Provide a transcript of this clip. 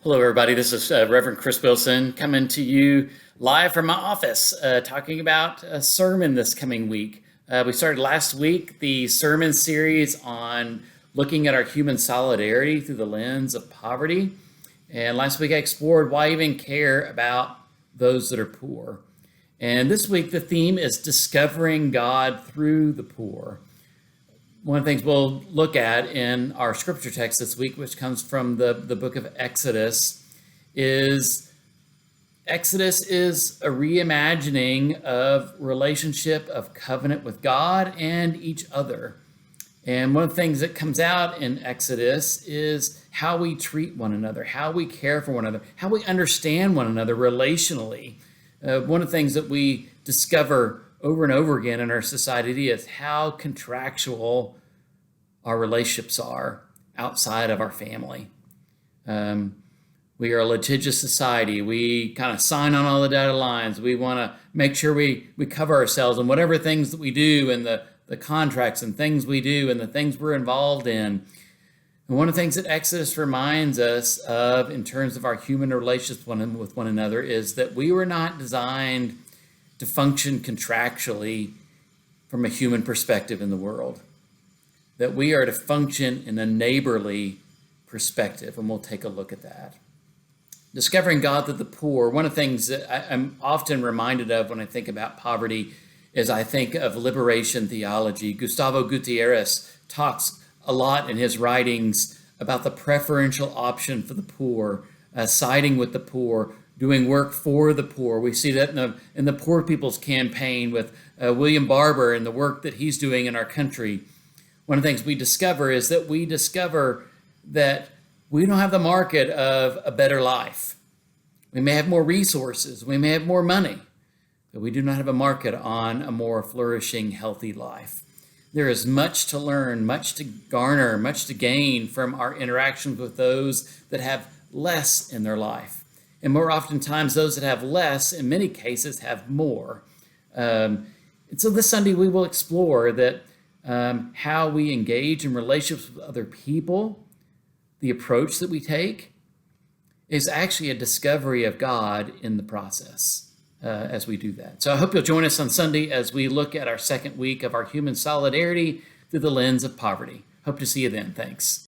Hello, everybody. This is Reverend Chris Wilson coming to you live from my office, talking about a sermon this coming week. We started last week the sermon series on looking at our human solidarity through the lens of poverty. And last week I explored why even care about those that are poor. And this week the theme is discovering God through the poor. One of the things we'll look at in our scripture text this week, which comes from the book of Exodus, is a reimagining of relationship, of covenant with God and each other. And one of the things that comes out in Exodus is how we treat one another, how we care for one another, how we understand one another relationally. One of the things that we discover over and over again in our society is how contractual our relationships are outside of our family. We are a litigious society. We kind of sign on all the dotted lines. We want to make sure we cover ourselves in whatever things that we do and the contracts and things we do and the things we're involved in. And one of the things that Exodus reminds us of in terms of our human relationships with one another is that we were not designed to function contractually from a human perspective in the world, that we are to function in a neighborly perspective, and we'll take a look at that. Discovering God through the poor, one of the things that I'm often reminded of when I think about poverty is I think of liberation theology. Gustavo Gutierrez talks a lot in his writings about the preferential option for the poor, siding with the poor, doing work for the poor. We see that in the Poor People's Campaign with William Barber and the work that he's doing in our country. One of the things we discover is that we don't have the market of a better life. We may have more resources, we may have more money, but we do not have a market on a more flourishing, healthy life. There is much to learn, much to garner, much to gain from our interactions with those that have less in their life. And more oftentimes, those that have less, in many cases, have more. And so this Sunday, we will explore that how we engage in relationships with other people, the approach that we take, is actually a discovery of God in the process as we do that. So I hope you'll join us on Sunday as we look at our second week of our human solidarity through the lens of poverty. Hope to see you then. Thanks.